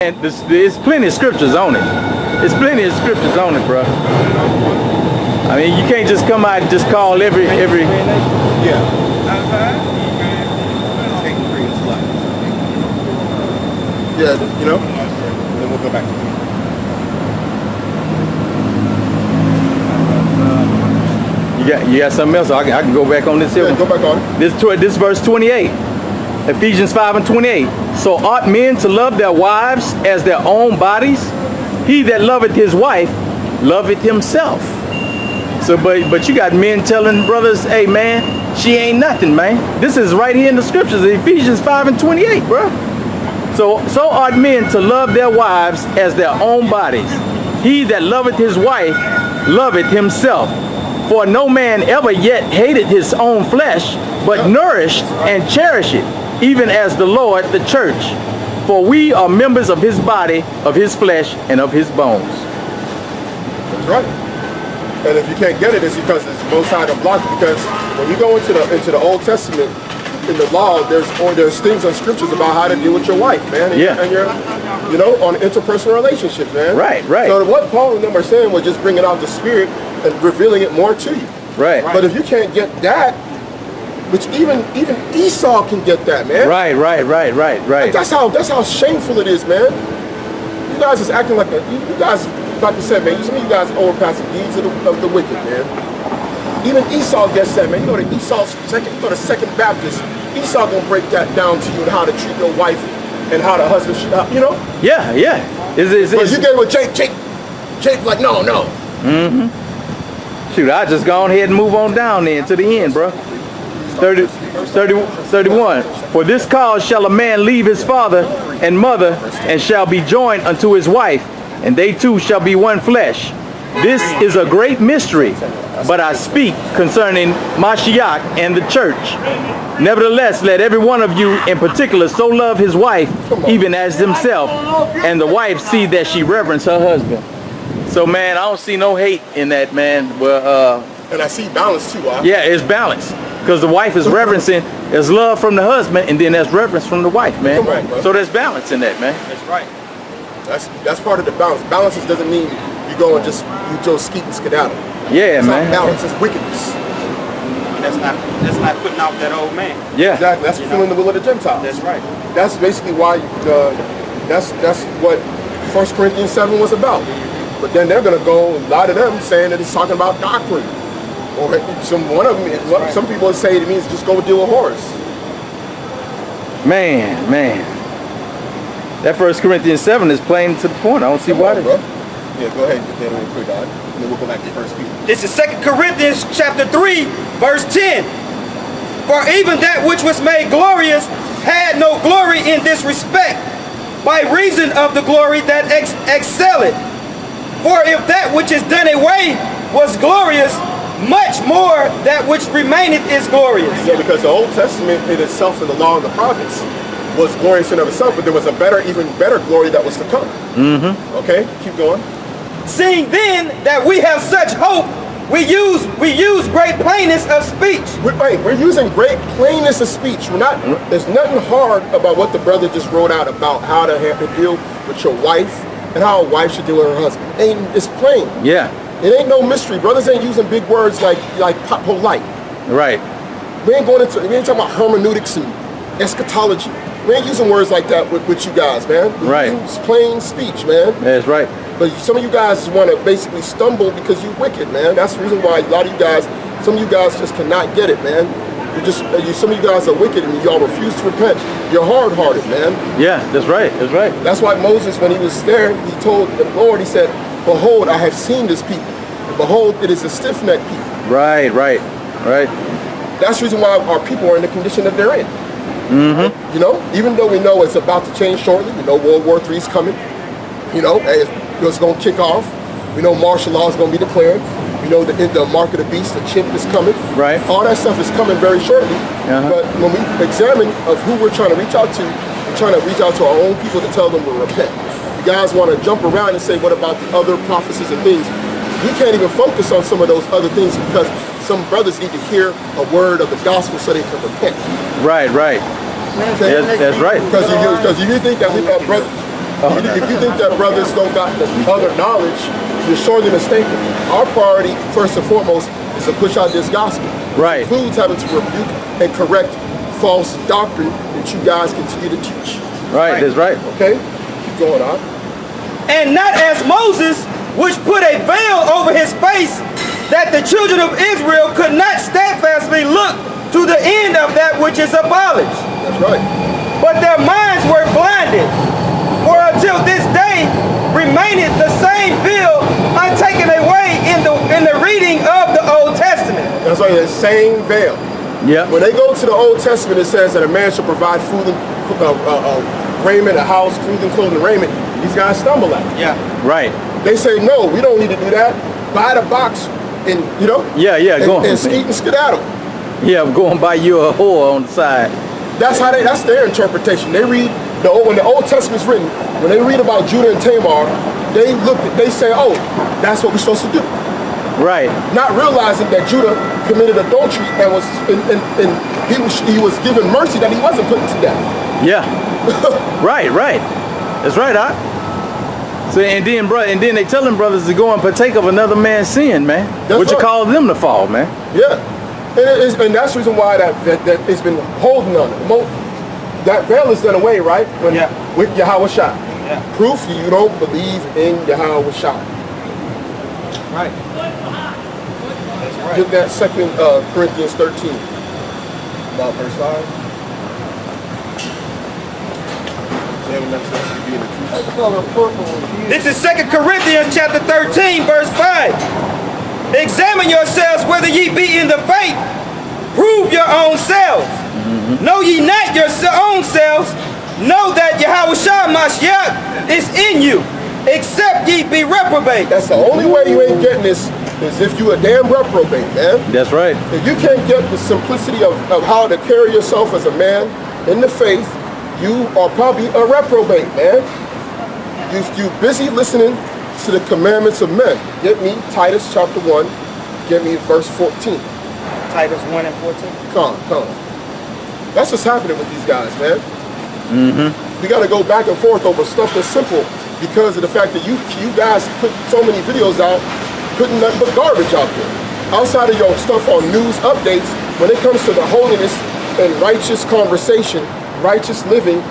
And there's plenty of scriptures on it. There's plenty of scriptures on it, bro. I mean, you can't just come out and just call every. Yeah. Yeah, you know. And then we'll go back to it. You got something else? I can go back on this here. Yeah, go back on it. This verse 28. Ephesians 5:28. So ought men to love their wives as their own bodies? He that loveth his wife loveth himself. So, but you got men telling brothers, hey man, she ain't nothing, man. This is right here in the scriptures, Ephesians 5:28, bro. So ought men to love their wives as their own bodies. He that loveth his wife loveth himself. For no man ever yet hated his own flesh, but nourished and cherished it, even as the Lord the church. For we are members of his body, of his flesh, and of his bones. That's right. And if you can't get it, it's because it's both sides are blocked. Because when you go into the Old Testament, in the law, there's things on scriptures about how to deal with your wife, man. And Yeah. And your, you know, on interpersonal relationships, man. Right. So what Paul and them are saying was just bringing out the Spirit and revealing it more to you. Right. But if you can't get that, which even Esau can get that, man. Right. That's how shameful it is, man. You guys is acting like you guys, like I said, man. Some of you guys overpass the deeds of the wicked, man. Even Esau gets that, man. You know the Second Baptist. Esau gonna break that down to you and how to treat your wife and how the husband should, you know. Yeah. But you get it with Jake like no. Shoot, I just go ahead and move on down then to the end, bro. 31. For this cause shall a man leave his father and mother, and shall be joined unto his wife, and they two shall be one flesh. This is a great mystery, but I speak concerning Mashiach and the church. Nevertheless, let every one of you in particular so love his wife, even as himself, and the wife see that she reverence her husband. So, man, I don't see no hate in that, man. Well, and I see balance too. Yeah, it's balance. Because the wife is reverencing, there's love from the husband, and then there's reverence from the wife, man. Come on, bro. So there's balance in that, man. That's right. That's part of the balance. Balance doesn't mean you go and just skeet and skedaddle. Yeah, It's man. not balance, it's wickedness. That's not putting out that old man. Yeah. Exactly. That's fulfilling the will of the Gentiles. That's right. That's basically why that's what 1 Corinthians 7 was about. But then they're gonna go, a lot of them saying that it's talking about doctrine. Or some people say it means just go deal with whores. Man. That 1 Corinthians 7 is plain to the point. I don't see why. Bro. Yeah, go ahead and get that real quick, Don. And then we'll go back to 1 Peter. This is 2 Corinthians chapter 3, verse 10. For even that which was made glorious had no glory in this respect, by reason of the glory that excelleth. For if that which is done away was glorious, much more that which remaineth is glorious. Yeah, because the Old Testament in itself and the law and the prophets was glorious in of itself, but there was a even better glory that was to come. Okay, keep going. Seeing then that we have such hope, we use great plainness of speech. We're using great plainness of speech. There's nothing hard about what the brother just wrote out about how to deal with your wife and how a wife should deal with her husband. It's plain. Yeah. It ain't no mystery. Brothers ain't using big words like polite. Right. We ain't talking about hermeneutics and eschatology. We ain't using words like that with you guys, man. Right. It's plain speech, man. That's right. But some of you guys want to basically stumble because you're wicked, man. That's the reason why some of you guys just cannot get it, man. Some of you guys are wicked and y'all refuse to repent. You're hard-hearted, man. Yeah, that's right. That's why Moses, when he was there, he told the Lord, he said, behold, I have seen this people. And behold, it is a stiff-necked people. Right. That's the reason why our people are in the condition that they're in. You know, even though we know it's about to change shortly, we know World War III is coming. You know, it's going to kick off. We know martial law is going to be declared. We know the mark of the beast, the chimp is coming. Right. All that stuff is coming very shortly. But when we examine of who we're trying to reach out to, we're trying to reach out to our own people to tell them to repent. You guys want to jump around and say, what about the other prophecies and things? We can't even focus on some of those other things because some brothers need to hear a word of the gospel so they can repent. Right. Okay? That's right. Because you think that we, brother, If you think that brothers don't got the other knowledge, you're sorely mistaken. Our priority, first and foremost, is to push out this gospel. Right. It includes having to rebuke and correct false doctrine that you guys continue to teach. Right, that's right. Okay? Keep going on. And not as Moses, which put a veil over his face, that the children of Israel could not steadfastly look to the end of that which is abolished. That's right. But their minds were blinded. For until this day remaineth the same veil untaken away in the reading of the Old Testament. That's right, the same veil. Yeah. When they go to the Old Testament, it says that a man shall provide food and raiment, a house, food and clothing, raiment. These guys stumble at it. Yeah. Right. They say, no, we don't need to do that. Buy the box and, you know, Go on. and skeet and skedaddle. Yeah, I'm going by you a whore on the side. That's their interpretation. They read when the Old Testament's written, when they read about Judah and Tamar, they say, oh, that's what we're supposed to do. Right. Not realizing that Judah committed adultery and he was given mercy that he wasn't put to death. Yeah. Right. That's right, huh? So and then they tell them brothers to go and partake of another man's sin, man. That's Which right. call them to fall, man. Yeah, and that's the reason why that it's been holding on it. That veil is done away, right? With Yahweh Shai. Yeah. Proof you don't believe in Yahweh Shai. Right. Get that 2 Corinthians 13, about verse 5. This is 2 Corinthians chapter 13, verse 5. Examine yourselves whether ye be in the faith. Prove your own selves. Know ye not your own selves. Know that Yahushua Mashiach is in you, except ye be reprobate. That's the only way you ain't getting this is if you a damn reprobate, man. That's right. If you can't get the simplicity of how to carry yourself as a man in the faith, you are probably a reprobate, man. You busy listening to the commandments of men. Get me Titus chapter 1, get me verse 14. Titus 1 and 14. Come on. That's what's happening with these guys, man. We got to go back and forth over stuff that's simple because of the fact that you guys put so many videos out, putting nothing but garbage out there. Outside of your stuff on news updates, when it comes to the holiness and righteous conversation, righteous living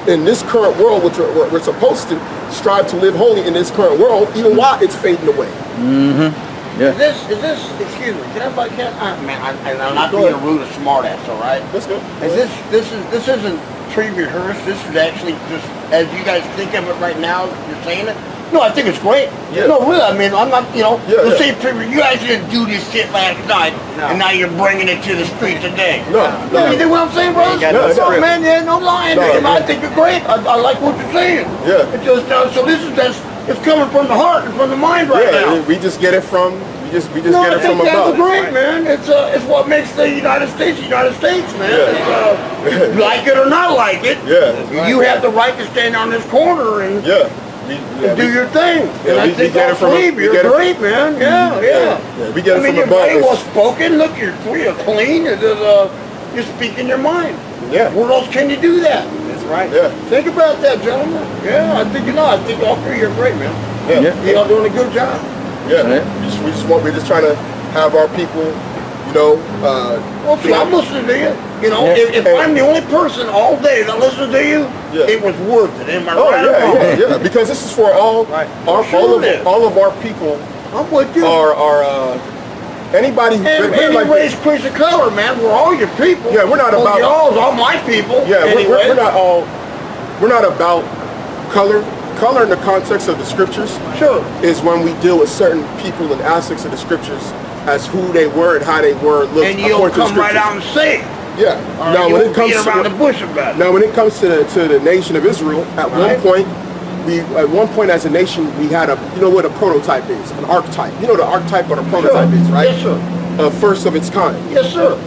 in this current world, which we're supposed to strive to live holy in this current world, even while it's fading away. Yeah. Is this, excuse me, I'm not being a rude or smart ass, all right? That's good. This isn't pre-rehearsed, this is actually just, as you guys think of it right now, you're saying it? No, I think it's great. Yeah. No, really, I mean, I'm not, let's say you guys didn't do this shit last night, and now you're bringing it to the street today. No. You know what I'm saying, bro? No, man, yeah, no lying. I think you're great. I like what you're saying. Yeah. It just, so it's coming from the heart and from the mind right now. We just get it from get it from That's above. great, man. It's what makes the United States, man. Yeah. It's, like it or not like it. Yeah. You have the right to stand on this corner and do your thing. Yeah, and I think you're great, man. Yeah. We get it from you're above. very well spoken. Look, you're clean. You're speaking your mind. Yeah. Where else can you do that? That's right. Yeah. Think about that, gentlemen. Yeah, I think all three are great, man. Yeah. You're all doing a good job. Yeah. We're just trying to have our people, I'm listening to you. If I'm the only person all day that listens to you, it was worth it. Am I right or wrong? Yeah. Because this is for all of our people. I'm with you. Are anybody who any race, creed, or color, man. We're all your people. Yeah, we're not about y'all's all my people. Yeah, anyway. we're not about color. Color in the context of the scriptures, is when we deal with certain people and aspects of the scriptures as who they were and how they were looked and you'll come right out and say it. Yeah. Now when it comes around the bush about it. Now when it comes to the nation of Israel, at one point as a nation we had what a prototype is, an archetype. You know the archetype or the prototype is, right? Yes, sir. First of its kind. Yes, sir.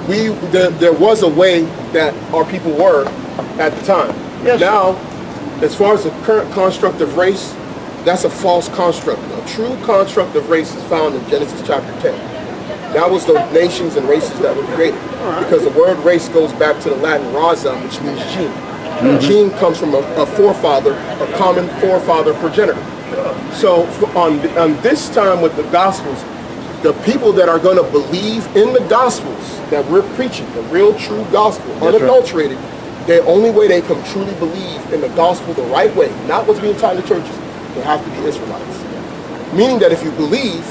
There was a way that our people were at the time. Yes, now, as far as the current construct of race, that's a false construct. A true construct of race is found in Genesis chapter 10. That was the nations and races that were created. Because the word race goes back to the Latin raza, which means gene. Gene comes from a forefather, a common forefather progenitor. So on this time with the Gospels, the people that are going to believe in the Gospels that we're preaching, the real true gospel, unadulterated, the only way they can truly believe in the gospel the right way, not what's being taught in the churches, they have to be Israelites. Meaning that if you believe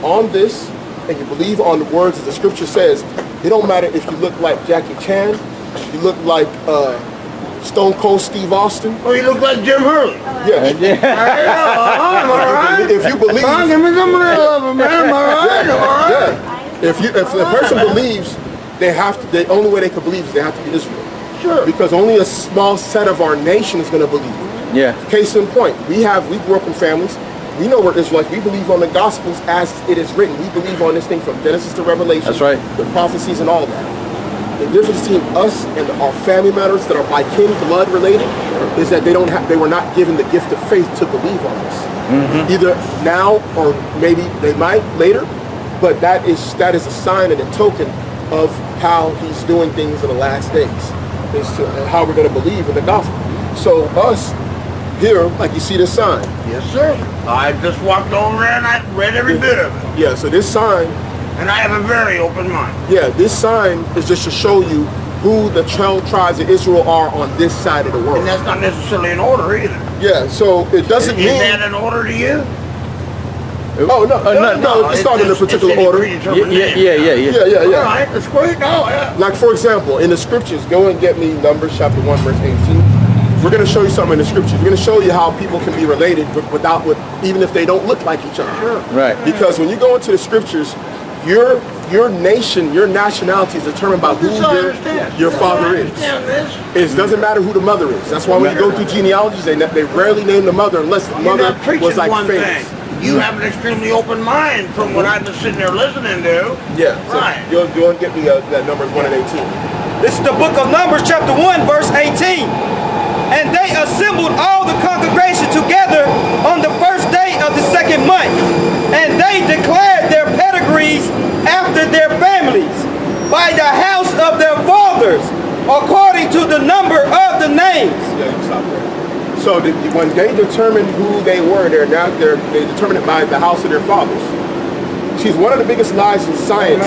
on this and you believe on the words that the scripture says, it don't matter if you look like Jackie Chan, you look like Stone Cold Steve Austin. Oh, you look like Jim Hurley. Yeah. If you believe, Give me some of that love, man. Am I right? Am I right? yeah. If the person believes, they have to. The only way they can believe is they have to be Israel. Sure. Because only a small set of our nation is going to believe. Yeah. Case in point, we grew up in families. We know we're Israelites. We believe on the Gospels as it is written. We believe on this thing from Genesis to Revelation. That's right. The prophecies and all that. The difference between us and our family members that are by kin blood related is that they were not given the gift of faith to believe on this. Either now or maybe they might later, but that is a sign and a token of how he's doing things in the last days, is to how we're going to believe in the gospel. So us here, like you see this sign. Yes, sir. I just walked over there and I read every bit of it. Yeah, so this sign, And I have a very open mind. yeah, this sign is just to show you who the 12 tribes of Israel are on this side of the world. And that's not necessarily an order either. Yeah, so it doesn't Is mean. that an order to you? Oh no, it's not in a particular order. Yeah. Yeah. All right, that's great. No, yeah. Like for example, in the scriptures, go and get me Numbers chapter 1 verse 18. We're going to show you something in the scriptures. We're going to show you how people can be related even if they don't look like each other. Sure. Right. Because when you go into the scriptures, your nation, your nationality is determined by who your father is. It doesn't matter who the mother is. That's why when you go through genealogies, they rarely name the mother unless the You're mother not preaching was like one famous. thing. You have an extremely open mind from what I've been sitting there listening to. Yeah. So Right. go and get me that Numbers 1 and 18. This is the book of Numbers chapter 1 verse 18. And they assembled all the congregation together on the first day of the second month. And they declared their pedigrees after their families by the house of their fathers according to the number of the names. Yeah, you stop there. So when they determined who they were, they determined it by the house of their fathers. She's one of the biggest lies in science.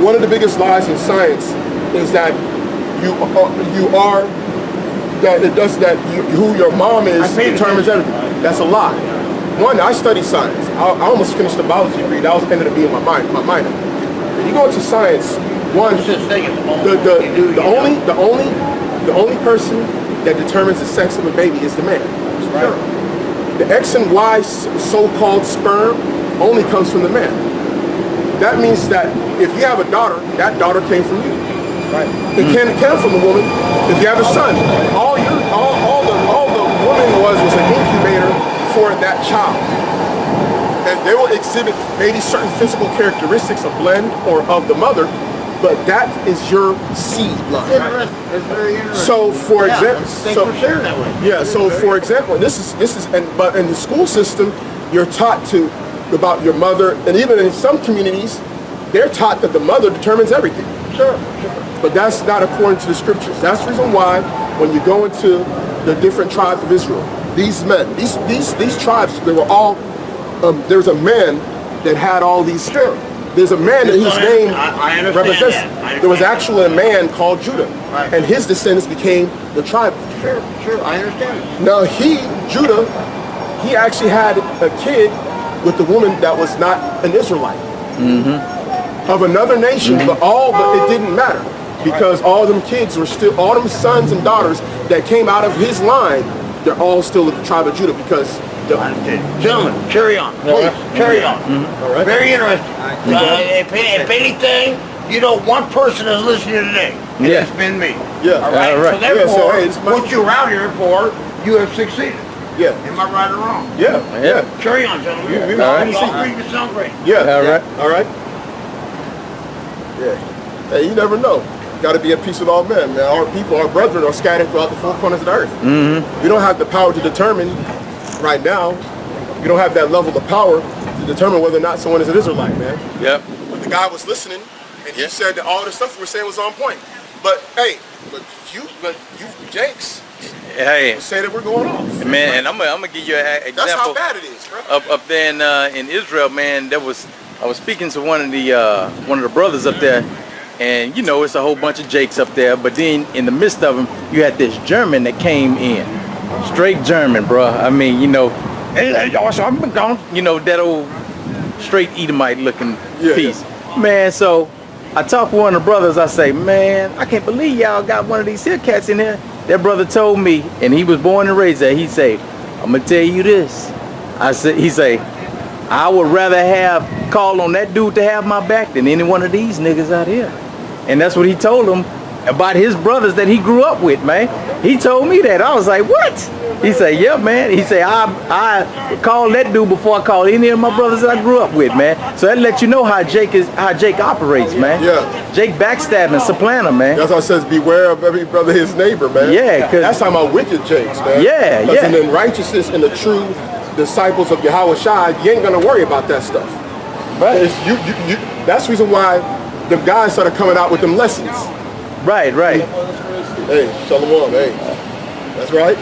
One of the biggest lies in science is that who your mom is determines everything. That's a lie. One, I study science. I almost finished the biology degree. That ended up being my minor. When you go into science, one, the only person that determines the sex of a baby is the man. Right? The X and Y so-called sperm only comes from the man. That means that if you have a daughter, that daughter came from you. Right? It can't come from the woman. If you have a son, all the woman was an incubator for that child. And they will exhibit maybe certain physical characteristics of blend or of the mother, but that is your seed line. Interesting. It's very interesting. So, for example, thanks for sharing that with me. yeah. So, for example, but in the school system, you're taught about your mother, and even in some communities, they're taught that the mother determines everything. Sure. But that's not according to the scriptures. That's the reason why, when you go into the different tribes of Israel, these men, these tribes, they were all. There's a man that had all these. Sure. There's a man that whose name I understand represents. that. There was actually a man called Judah, Right. and his descendants became the tribe. Sure. I understand. Now Judah, he actually had a kid with the woman that was not an Israelite, of another nation, but it didn't matter, because all them kids were still, all them sons and daughters that came out of his line, they're all still of the tribe of Judah, because Gentlemen, carry on. Please, carry on. All right. Very interesting. If anything, one person is listening today, and Yeah. it's been me. Yeah. All right. All right. So therefore, Yeah, so, hey, it's my- what you're out here for, you have succeeded. Yeah. Am I right or wrong? Yeah. Carry on, gentlemen. Yeah, all right. You all three you sound great. Yeah. All right. All right. Yeah. Hey, you never know. Got to be at peace with all men, man. Our people, our brethren, are scattered throughout the four corners of the earth. We don't have the power to determine right now. You don't have that level of power to determine whether or not someone is an Israelite, man. Yep. But the guy was listening, and he said that all the stuff we were saying was on point. But hey, Jakes, Hey, say that we're going off. man, and I'm gonna give you an example. That's how bad it is, bro. Up there in Israel, man. I was speaking to one of the brothers up there, and you know it's a whole bunch of Jakes up there. But then in the midst of them, you had this German that came in, straight German, bro. I mean, you know, hey, y'all, so I'm gone. You know that old straight Edomite looking piece, man. So I talked with one of the brothers. I say, man, I can't believe y'all got one of these here cats in here. That brother told me, and he was born and raised there. He say, I'm gonna tell you this. He say, I would rather have call on that dude to have my back than any one of these niggas out here. And that's what he told him about his brothers that he grew up with, man. He told me that. I was like, what? He said, yeah, man. He said, I call that dude before I call any of my brothers that I grew up with, man. So that lets you know how Jake operates, man. Yeah. Jake backstabbing, supplanter, man. That's why it says beware of every brother his neighbor, man. Yeah, 'cause- that's talking about wicked Jakes, man. Yeah, Because yeah. in righteousness and the true disciples of Yahweh Shai, you ain't gonna worry about that stuff. Right. That's the reason why the guys started coming out with them lessons. Right. Hey, Shalom, hey. That's right.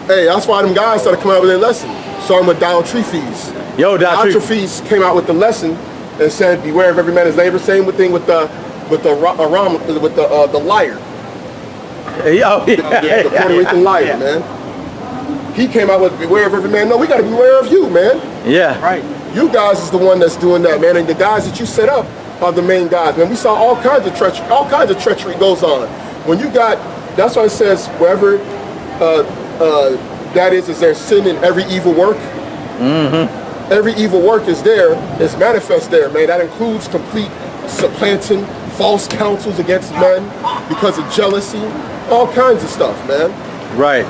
Hey, that's why them guys started coming out with their lesson. Starting with Diotrephes. Yo, Diotrephes came out with the lesson and said, beware of every man his neighbor. Same thing with the liar. The Puerto Rican liar, man. He came out with beware of every man. No, we gotta beware of you, man. Yeah. Right. You guys is the one that's doing that, man. And the guys that you set up are the main guys, man. We saw all kinds of treachery goes on. When you got, that's why it says wherever that is there sin in every evil work? Mm-hmm. Every evil work is there, is manifest there, man. That includes complete supplanting, false counsels against men because of jealousy, all kinds of stuff, man. Right.